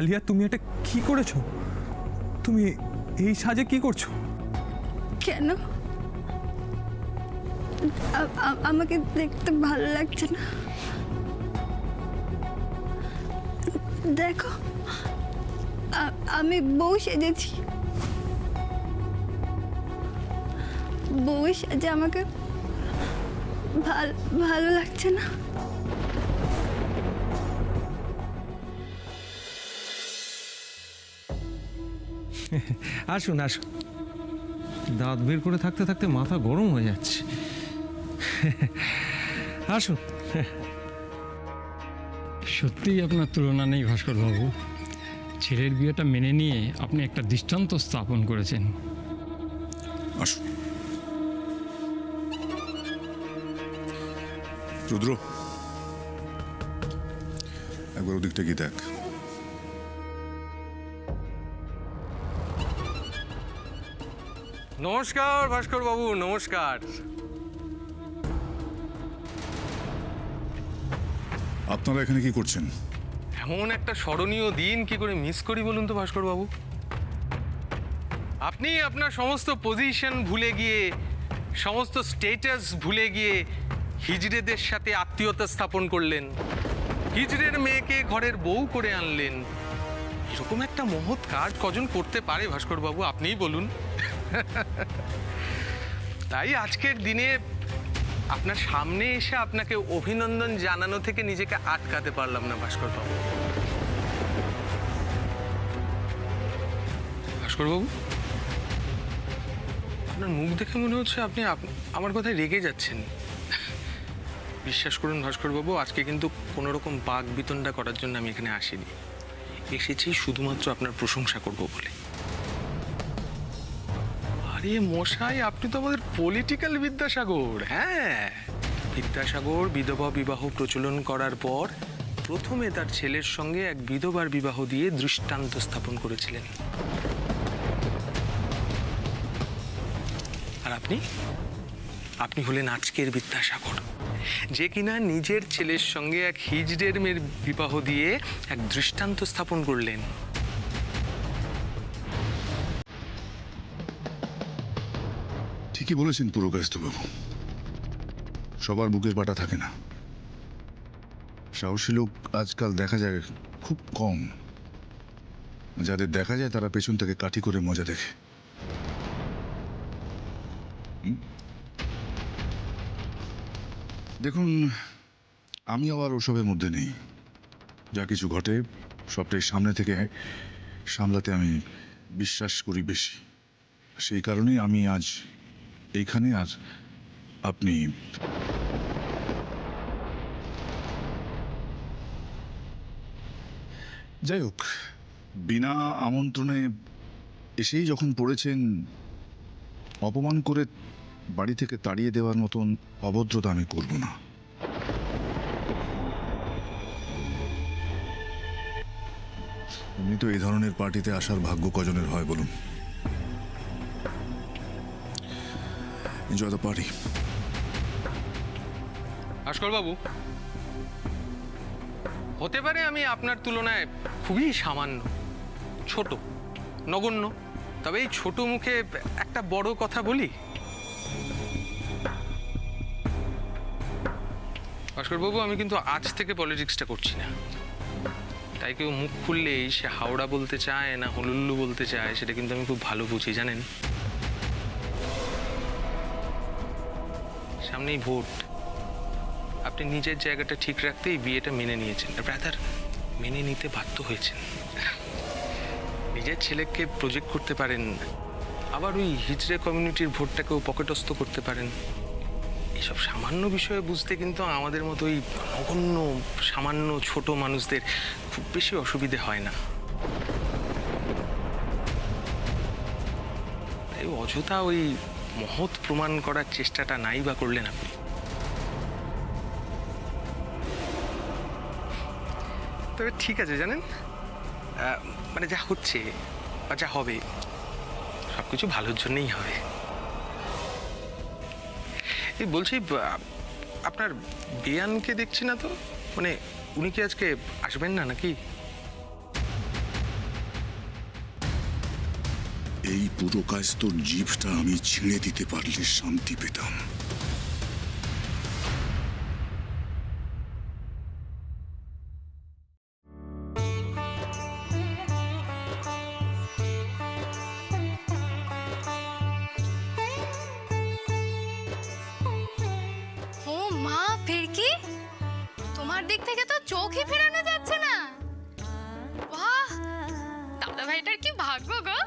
আলিয়া, তুমি এটা কি করেছো? তুমি এই সাজে কি করছো? কেন? আমাকে দেখতে ভালো লাগছে না? দেখো, আমি বউ সেজেছি। বউ সেজে আমাকে ভালো লাগছে না। আসুন আসুন, দাঁত বের করে থাকতে থাকতে মাথা গরম হয়ে যাচ্ছে। আসুন। সত্যিই আপনার তুলনা নেই ভাস্কর বাবু। ছেলের বিয়েটা মেনে নিয়ে আপনি একটা দৃষ্টান্ত স্থাপন করেছেন। আসুন। রুদ্র, একবার ওদিকটা গিয়ে দেখ। নমস্কার ভাস্কর বাবু, নমস্কার। আপনারা এখানে কি করছেন? এমন একটা স্মরণীয় দিন কি করে মিস করি বলুন তো ভাস্কর বাবু? আপনি আপনার সমস্ত পজিশন ভুলে গিয়ে, সমস্ত স্টেটাস ভুলে গিয়ে হিজড়েদের সাথে আত্মীয়তা স্থাপন করলেন, হিজড়ের মেয়েকে ঘরের বউ করে আনলেন। এরকম একটা মহৎ কাজ কজন করতে পারে ভাস্কর বাবু, আপনিই বলুন। তাই আজকের দিনে আপনার সামনে এসে আপনাকে অভিনন্দন জানানো থেকে নিজেকে আটকাতে পারলাম না ভাস্কর বাবু। ভাস্কর বাবু, আপনার মুখ দেখে মনে হচ্ছে আপনি আমার কথায় রেগে যাচ্ছেন। বিশ্বাস করুন ভাস্কর বাবু, আজকে কিন্তু কোনো রকম বাক বিতণ্ডা করার জন্য আমি এখানে আসিনি। এসেছি শুধুমাত্র আপনার প্রশংসা করব বলে। আরে মশাই, আপনি তো আমাদের পলিটিক্যাল বিদ্যাসাগর। হ্যাঁ, বিদ্যাসাগর বিধবা বিবাহ প্রচলন করার পর প্রথমে তার ছেলের সঙ্গে এক বিধবার বিবাহ দিয়ে দৃষ্টান্ত স্থাপন করেছিলেন। আর আপনি হলেন আজকের বিদ্যাসাগর, যে কিনা নিজের ছেলের সঙ্গে এক হিজড়ের মেয়ের বিবাহ দিয়ে এক দৃষ্টান্ত স্থাপন করলেন। ঠিকই বলেছেন পুরকায়স্থবাবু, সবার বুকের পাটা থাকে না। সাহসী লোক আজকাল দেখা যায় খুব কম। যাদের দেখা যায় তারা পেছন থেকে কাঠি করে মজা দেখে। দেখুন, আমি আবার ওসবের মধ্যে নেই। যা কিছু ঘটে সবটাই সামনে থেকে সামলাতে আমি বিশ্বাস করি বেশি। সেই কারণেই আমি আজ এইখানে। আর আপনি যাই হোক, বিনা আমন্ত্রণে এসেই যখন পড়েছেন, অপমান করে বাড়ি থেকে তাড়িয়ে দেওয়ার মতন অভদ্রতা আমি করব না। এমনি তো এই ধরনের পার্টিতে আসার ভাগ্য কজনের হয় বলুন? Enjoy the party. ভাস্কর বাবু, হতে পারে আমি আপনার তুলনায় খুবই সামান্য, ছোট, নগণ্য, তবে এই ছোট মুখে একটা বড় কথা বলি। ভাস্কর বাবু, আমি কিন্তু আজ থেকে পলিটিক্সটা করছি না। তাই কেউ মুখ খুললেই সে হাওড়া বলতে চায় না হলুল্লু বলতে চায়, সেটা কিন্তু আমি খুব ভালো বুঝি, জানেন। সামনেই ভোট, আপনি নিজের জায়গাটা ঠিক রাখতেই বিয়েটা মেনে নিয়েছেন, ব্রাদার, মেনে নিতে বাধ্য হয়েছেন। নিজের ছেলেকে প্রজেক্ট করতে পারেন, আবার ওই হিজড়ে কমিউনিটির ভোটটাকেও পকেটস্থ করতে পারেন। এসব সামান্য বিষয়ে বুঝতে কিন্তু আমাদের মতো ওই নগণ্য সামান্য ছোট মানুষদের খুব বেশি অসুবিধে হয় না। তাই অযথা ওই মহৎ প্রমাণ করার চেষ্টাটা নাই বা করলেন আপনি। তবে ঠিক আছে, জানেন, মানে যা হচ্ছে বা যা হবে সব কিছু ভালোর জন্যই হবে। এই বলছি, আপনার বেয়ানকে দেখছি না তো, মানে উনি কি আজকে আসবেন না নাকি? এই পুরো কায়স্তর জিভটা আমি ছিঁড়ে দিতে পারলে শান্তি পেতাম। ও মা, ফিরকি তোমার দিক থেকে তো চোখই ফেরানো যাচ্ছে না। বাহ, দাদা ভাইটার কি ভাগ্য গো।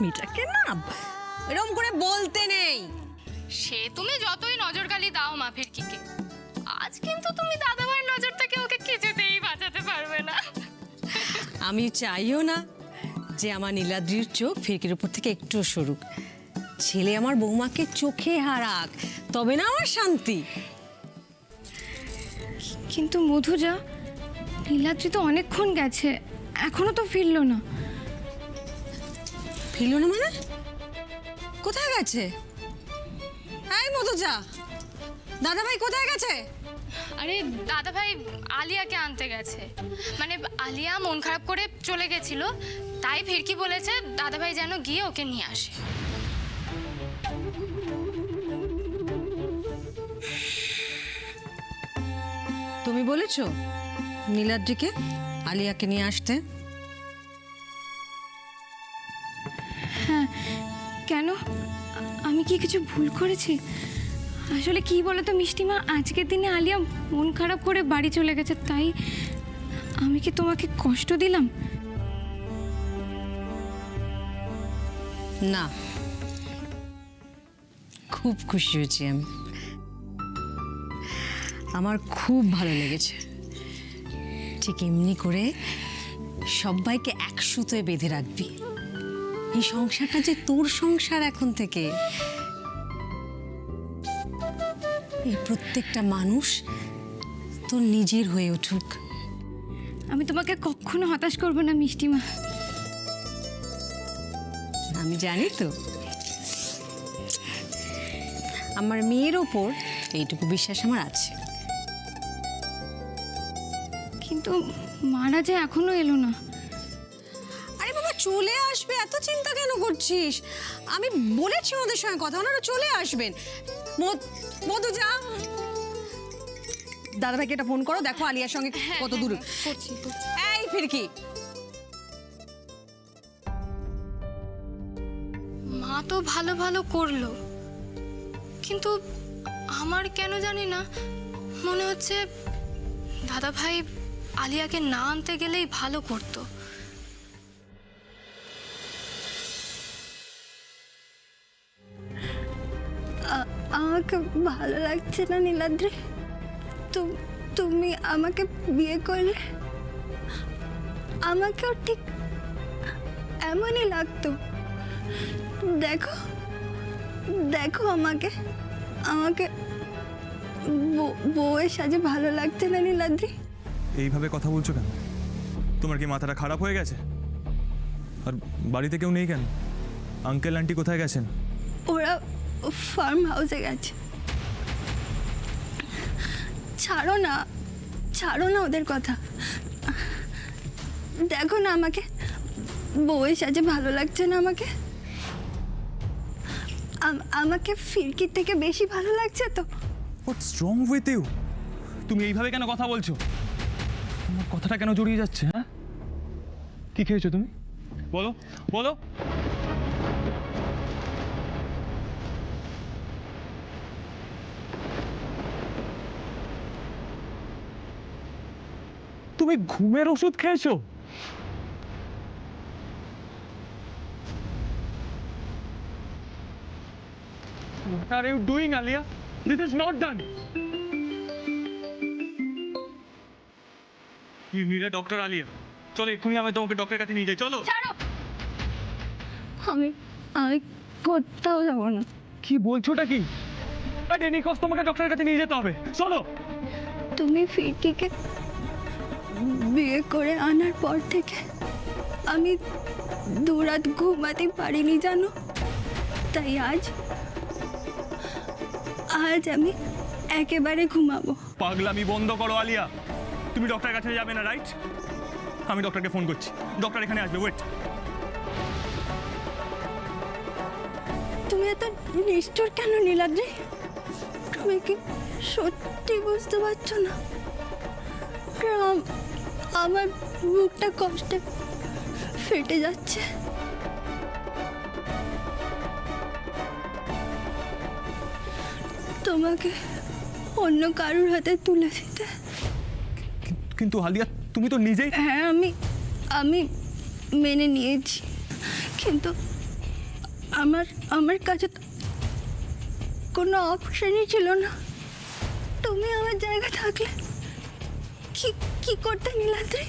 মেয়েটাকে না এরকম করে বলতে নেই। সে তুমি যতই নজরকালি দাও মা ফিরকিকে, আজ কিন্তু তুমি দাদা ভাইয়ের নজর থেকে ওকে কিছুতেই বাঁচাতে পারবে না। আমি চাইও না যে আমার নীলাদ্রির চোখ ফিরকির উপর থেকে একটু সরুক। ছেলে আমার বৌমাকে চোখে হারাক, তবে না আমার শান্তি। কিন্তু মধুজা, নীলাদ্রি তো অনেকক্ষণ গেছে, এখনো তো ফিরলো না। ফিরল না মানে? কোথায় গেছে? এই মধুজা, দাদা ভাই কোথায় গেছে? আরে দাদা ভাই আলিয়াকে আনতে গেছে। মানে আলিয়া মন খারাপ করে চলে গেছিল, তাই ফিরকি বলেছে দাদা ভাই যেন গিয়ে ওকে নিয়ে আসে। তুমি বলেছো নীলাদ্রিকে আলিয়াকে নিয়ে আসতে? কেন? আমি কি কিছু ভুল করেছি? আসলে কি বলো তো মিষ্টিমা, আজকের দিনে আলিয়া মন খারাপ করে বাড়ি চলে গেছে, তাই আমি কি তোমাকে কষ্ট দিলাম? না, খুব খুশি হয়েছি আমি। আমার খুব ভালো লেগেছে। ঠিক এমনি করে সবাইকে এক সুতোয় বেঁধে রাখবি। এই সংসারটা যে তোর সংসার এখন থেকে। এই প্রত্যেকটা মানুষ তোর নিজের হয়ে উঠুক। আমি তোমাকে কখনো হতাশ করবো না মিষ্টিমা। আমি জানি তো, আমার মেয়ের ওপর এইটুকু বিশ্বাস আমার আছে। কিন্তু মারা যে এখনো এলো না। আরে বাবা, চলে আসবে, এত চিন্তা কেন করছিস? আমি বলেছি ওদের সঙ্গে কথা, ওনারা চলে আসবেন। মধুজা, দাদা ভাইকে একটা ফোন করো, দেখো আলিয়ার সঙ্গে কত দূর। করছি। এই ফিরকি, মা তো ভালো ভালো করলো, কিন্তু আমার কেন জানি না মনে হচ্ছে দাদা ভাই আলিয়াকে না আনতে গেলেই ভালো করতো। আমাকে ভালো লাগছে না নীলাদ্রি। তুমি আমাকে বিয়ে করলে আমাকেও ঠিক এমনই লাগতো। দেখো দেখো আমাকে আমাকে বউয়ের সাজে ভালো লাগছে না নীলাদ্রি। এইভাবে কথা বলছো কেন? তোমার কি মাথাটা খারাপ হয়ে গেছে? আর বাড়িতে কেউ নেই কেন? আঙ্কেল আন্টি কোথায় গেছেন? ওরা ফার্ম হাউসে গেছে। ছাড়ো না ওদের কথা। দেখো না আমাকে, বউয়ের সাজে ভালো লাগছে না আমাকে। আমাকে ফিরকির থেকে বেশি ভালো লাগছে তো। হোয়াটস রং উইথ ইউ? তুমি এইভাবে কেন কথা বলছো? তোমার কথাটা কেন জড়িয়ে যাচ্ছে? হ্যাঁ, কি খেয়েছো তুমি? বলো বলো। তুমি ঘুমের ওষুধ খেয়েছো? What are you doing, Alia? This is not done. You need a doctor, Alia. চলো এক্ষুনি আমি তোমাকে ডক্টরের কাছে নিয়ে যাই। চলো। আমি কোথাও যাবো না। কি বলছোটা কি? এনি কষ্ট তোমাকে ডক্টরের কাছে নিয়ে যেতে হবে। চলো। তুমি ফিরকিকে বিয়ে করে আনার পর থেকে আমি দুরাত ঘুমাতে পারিনি জানো। তাই আজ আমি একেবারে ঘুমাবো। পাগলামি বন্ধ করো আলিয়া। তুমি ডক্টরের কাছে যাবে না, রাইট? আমি ডক্টরকে ফোন করছি, ডক্টর এখানে আসবে। ওয়েট। তুমি এত নিষ্ঠুর কেন নীলাদ্রি? তুমি কি সত্যি বুঝতে পারছো না? আমার বুকটা কষ্টে ফেটে যাচ্ছে। তোমাকে অন্য কারোর হাতে তুলে দিতে। কিন্তু আলিয়া, তুমি তো নিজেই... হ্যাঁ, আমি মেনে নিয়েছি, কিন্তু আমার কাছে তো কোনো অপশনই ছিল না। তুমি আমার জায়গা থাকলে কি করতে নীলাদ্রি?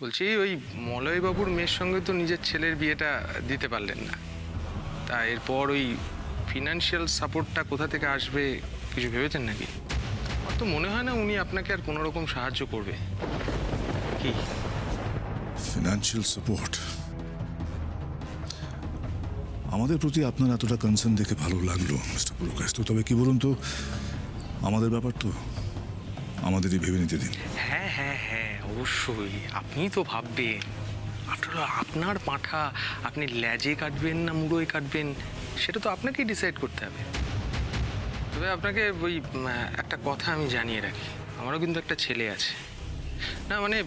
বলছি, ওই মলয়বাবুর মেয়ের সঙ্গে তো নিজের ছেলের বিয়েটা দিতে পারলেন না, তা এরপর ওই ফিনান্সিয়াল সাপোর্টটা কোথা থেকে আসবে কিছু ভেবেছেন নাকি? আমার তো মনে হয় না উনি আপনাকে আর কোনো রকম সাহায্য করবে। কি ফিনান্সিয়াল সাপোর্ট? আমাদের প্রতি আপনার এতটা কনসার্ন দেখে ভালো লাগলো মিস্টার পুরকায়স্থ। তবে কি বলুন তো, আমাদের ব্যাপার তো আমাদেরই ভেবে নিতে দিন। হ্যাঁ হ্যাঁ হ্যাঁ, অবশ্যই আপনিই তো ভাববেন। আফটার অল আপনার পাঁঠা, আপনি ল্যাজে কাটবেন না মুড়োয় কাটবেন সেটা তো আপনাকেই ডিসাইড করতে হবে। তবে আপনাকে ওই একটা কথা আমি জানিয়ে রাখি, আমারও কিন্তু একটা ছেলে আছে। না মানে,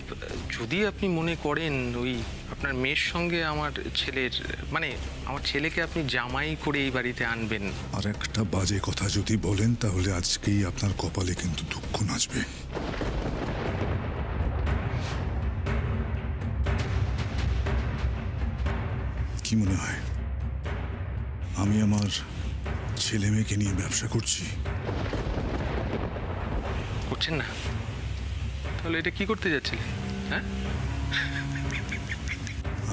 যদি আপনি মনে করেন ওই আপনার মেয়ের সঙ্গে আমার ছেলের, মানে আমার ছেলেকে আপনি জামাই করে এই বাড়িতে আনবেন। আর একটা বাজে কথা যদি বলেন তাহলে আজকেই আপনার কপালে কিন্তু দুঃখ নাচবে। কি মনে হয় আমি আমার ছেলে মেয়েকে নিয়ে ব্যবসা করছি? করছেন না? তাহলে এটা কি করতে যাচ্ছিলেন? হ্যাঁ,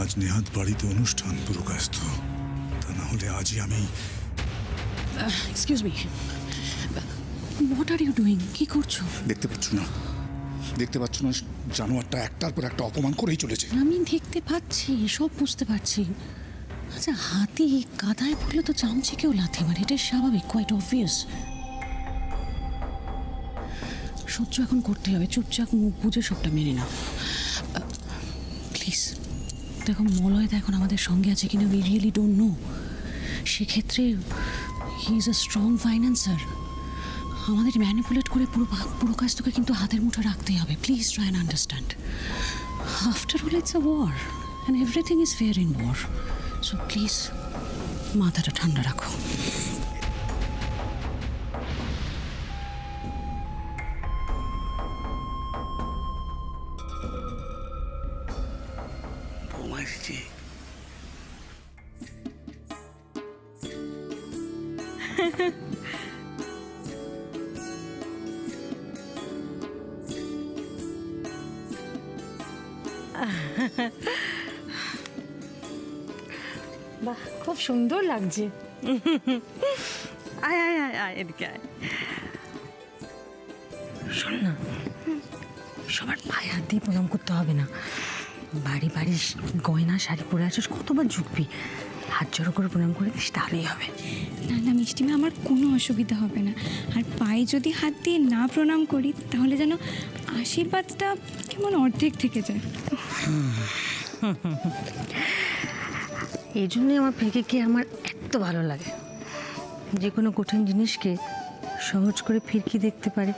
আজ নেহাত বাড়িতে অনুষ্ঠান পুরকায়স্থ, তা না হলে আজই আমি... excuse me, what are you doing? কি করছো? দেখতে পাচ্ছ না জানোয়ারটা একটার পর একটা অপমান করেই চলেছে। আমি দেখতে পাচ্ছি, সব বুঝতে পারছি। আচ্ছা, হাতি কাদায় পড়লে তো চামচিকেও লাথি মারে, এটা স্বাভাবিক, কোয়াইট অবভিয়াস। সহ্য এখন করতে হবে, চুপচাপ মুখ বুঝে সবটা মেনে নাও প্লিজ। দেখো, মলয়দা এখন আমাদের সঙ্গে আছে কিনা উই রিয়েলি ডোন্ট নো। সেক্ষেত্রে he is a strong financer. আমাদের ম্যানিপুলেট করে পুরো কাজটাকে কিন্তু হাতের মুঠো রাখতেই হবে। Please try and understand. After all it's a war and everything is fair in war. So please মাথাটা ঠান্ডা রাখো। বাহ, খুব সুন্দর লাগছে। আয় আয় আয় আয়, এদিকে আয়। শোন না, সবার পায়ে হাত দিয়ে প্রণাম করতে হবে না। বাড়ি বাড়ি গয়না শাড়ি পরে আছিস, কতবার ঝুঁকবি? হাত জড়ো করে প্রণাম করে দিস, তাহলেই হবে। না না মিষ্টিমা, আমার কোনো অসুবিধা হবে না। আর পায়ে যদি হাত দিয়ে না প্রণাম করি তাহলে যেন আশীর্বাদটা কেমন অর্ধেক থেকে যায়। এই জন্যই আমার ফিরকিকে আমার এত ভালো লাগে। যে কোনো কঠিন জিনিসকে সহজ করে ফিরকি দেখতে পারে।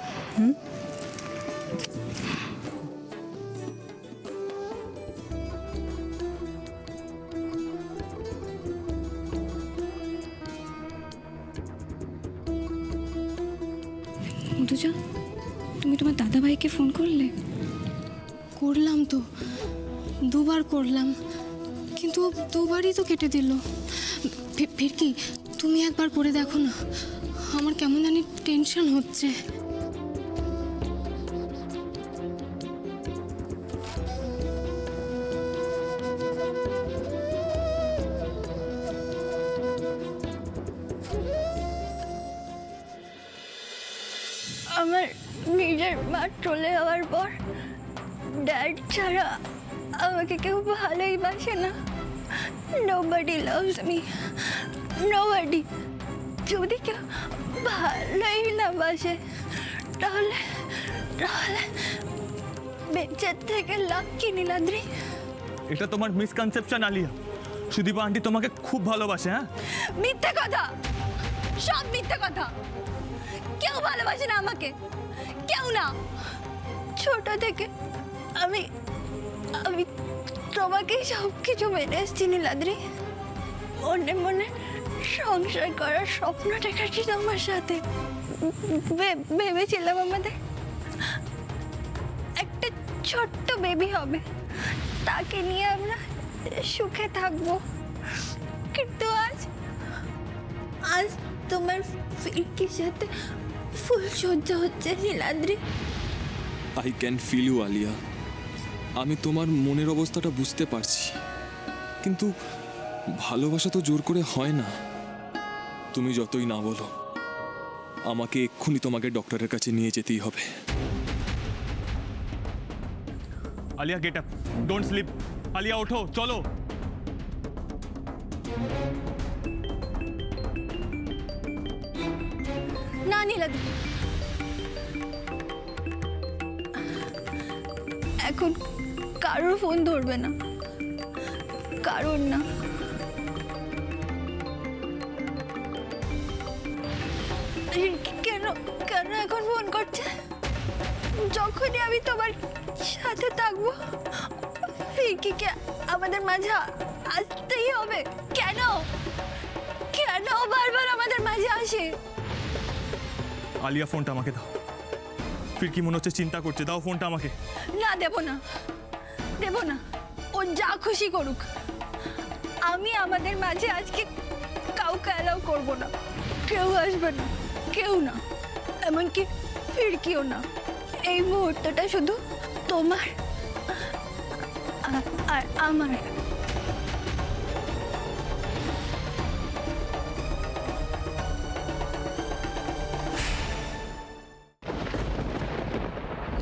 মধুজা, তুমি তোমার দাদাভাইকে ফোন করলে? করলাম তো, দুবার করলাম, কিন্তু দুবারই তো কেটে দিল। ফিরকি, তুমি একবার করে দেখো না, আমার কেমন জানি টেনশন হচ্ছে। আমার নিজের মা চলে যাওয়ার পর ড্যাড ছাড়া আমাকে কেউ ভালোই বাসে না। Nobody loves me, nobody. যদি কেউ ভালোই না বাসে তাহলে তাহলে বেঁচে থেকে লাভ কি নীলাদ্রি? এটা তোমার মিসকনসেপশন আলিয়া। সুদীপা আন্টি তোমাকে খুব ভালোবাসে। হ্যাঁ, মিথ্যে কথা, সব মিথ্যে কথা। কেউ ভালোবাসে না আমাকে, কেউ না। ছোট থেকে আমি আমি তোমাকেই সব কিছু মেনে এসেছি নীলাদ্রি। মনে মনে সংসার করার স্বপ্ন দেখাচ্ছি তোমার সাথে। ভেবেছিলাম আমাদের একটা ছোট্ট বেবি হবে, তাকে নিয়ে আমরা সুখে থাকবো। কিন্তু আজ তোমার ফিরকির সাথে ফুল সজ্জা হচ্ছে Niladri. I can feel you Alia. আমি তোমার মনের অবস্থাটা বুঝতে পারছি, কিন্তু ভালোবাসা তো জোর করে হয় না। তুমি যতই না বলো, আমাকে এক্ষুনি তোমাকে ডক্টরের কাছে নিয়ে যেতেই হবে। Alia get up, don't sleep. Alia ওঠো, চলো। না নীলাদ্রি, এখন কারোর ফোন ধরবে না, কারোর না। কেন কেন এখন ফোন করছে? যখনই আমি তোমার সাথে থাকবো ফিরকিকে আমাদের মাঝে আসতেই হবে। কেন কেন বারবার আমাদের মাঝে আসে? আলিয়া ফোনটা আমাকে দাও। ফিরকি মনে হচ্ছে চিন্তা করছে, দাও ফোনটা আমাকে। না, দেব না, দেব না। ও যা খুশি করুক, আমি আমাদের মাঝে আজকে কাউকে অ্যালাউ করবো না। কেউ আসবে না, কেউ না, এমনকি ফিরকিও না। এই মুহূর্তটা শুধু তোমার আর আমার।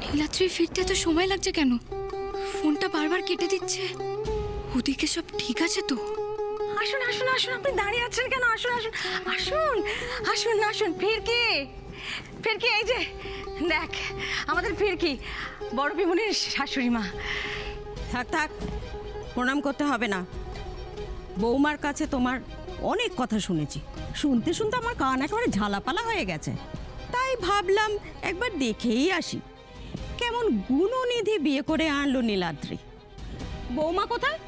নীলাদ্রি ফিরতে তো সময় লাগছে কেন? ফোনটা বারবার কেটে দিচ্ছে। ওদিকে সব ঠিক আছে তো? আসুন আসুন আসুন, আপনি দাঁড়িয়ে আছেন কেন? আসুন আসুন আসুন আসুন আসুন। ফিরকি, ফিরকি, এই যে দেখ আমাদের ফিরকি, বড় পিমুনির শাশুড়ি মা। থাক থাক, প্রণাম করতে হবে না। বৌমার কাছে তোমার অনেক কথা শুনেছি, শুনতে শুনতে আমার কান একেবারে ঝালাপালা হয়ে গেছে। তাই ভাবলাম একবার দেখেই আসি কেমন গুণনিধি বিয়ে করে আনলো নীলাদ্রি। বৌমা কোথায়?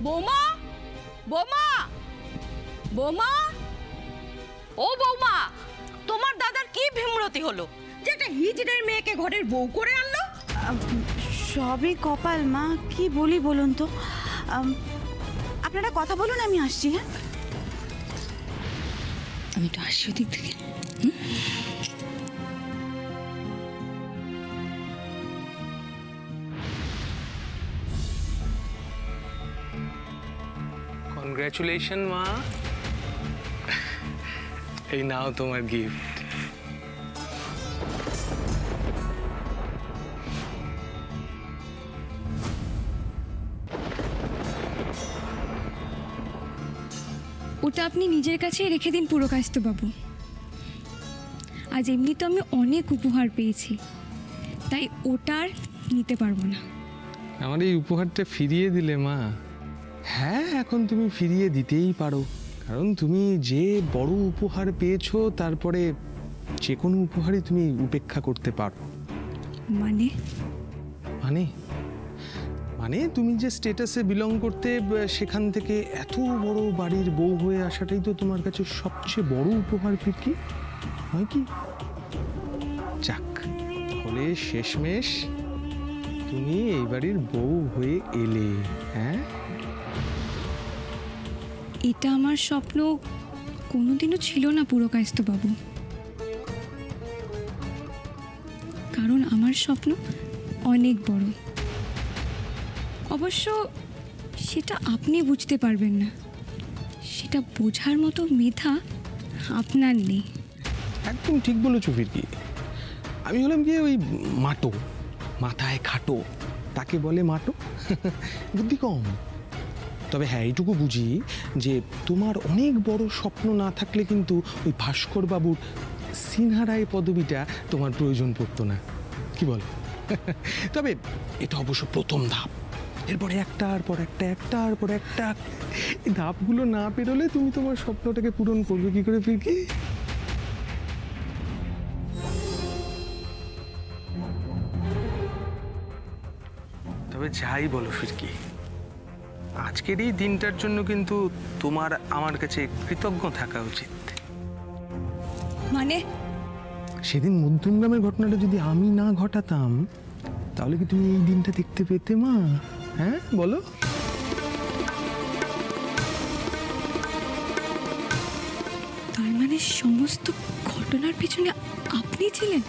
বৌমা, বৌমা, বৌমা, ও বৌমা, তোমার দাদার কি ভীমরতি হলো যে একটা হিজড়ের মেয়েকে ঘরের বউ করে আনলো? সবই কপাল মা, কি বলি বলুন তো। আপনারা কথা বলুন, আমি আসছি। হ্যাঁ, আমি তো আসছি ওদিক থেকে। কনগ্রাচুলেশন মা, এই নাও তোমার গিফট। ওটা আপনি নিজের কাছেই রেখে দিন পুরকায়স্থবাবু। আজ এমনি তো আমি অনেক উপহার পেয়েছি, তাই ওটা আর নিতে পারবো না। আমার এই উপহারটা ফিরিয়ে দিলে মা? হ্যাঁ, এখন তুমি ফিরিয়ে দিতেই পারো, কারণ তুমি যে বড় উপহার পেয়েছো, তারপরে যে কোনো উপহারই তুমি উপেক্ষা করতে পারো। মানে মানে মানে তুমি যে স্টেটাসে বিলং করতে, সেখান থেকে এত বড় বাড়ির বউ হয়ে আসাটাই তো তোমার কাছে সবচেয়ে বড় উপহার ফিরকি, নয় কি? যাক, তাহলে শেষমেশ তুমি এই বাড়ির বউ হয়ে এলে। হ্যাঁ, এটা আমার স্বপ্ন কোনোদিনও ছিল না পুরকায়স্থবাবু, কারণ আমার স্বপ্ন অনেক বড়। অবশ্য সেটা আপনি বুঝতে পারবেন না, সেটা বোঝার মতো মেধা আপনার নেই। একদম ঠিক বলেছো ফিরকি। আমি হলাম কি ওই মাটো, মাথায় খাটো, তাকে বলে মাটো, বুদ্ধি কম। তবে হ্যাঁ, এইটুকু বুঝি যে তোমার অনেক বড় স্বপ্ন না থাকলে কিন্তু ওই ভাস্কর বাবুর সিনহারায় পদবিটা তোমার প্রয়োজন পড়তো না। কি বল? তবে এটা অবশ্য প্রথম ধাপ, এরপরে একটার পর একটা, একটার পর একটা। এই ধাপগুলো না পেরোলে তুমি তোমার স্বপ্নটাকে পূরণ করবে কি করে ফিরকি? তবে যাই বলো ফিরকি, আজকের এই দিনটার জন্য কিন্তু তোমার আমার কাছে কৃতজ্ঞ থাকা উচিত। মানে সেদিন মধ্যমগ্রামের ঘটনাটা যদি আমি না ঘটাতাম, তাহলে কি তুমি এই দিনটা দেখতে পেতে মা? হ্যাঁ বলো। তার মানে সমস্ত ঘটনার পিছনে আপনি ছিলেন?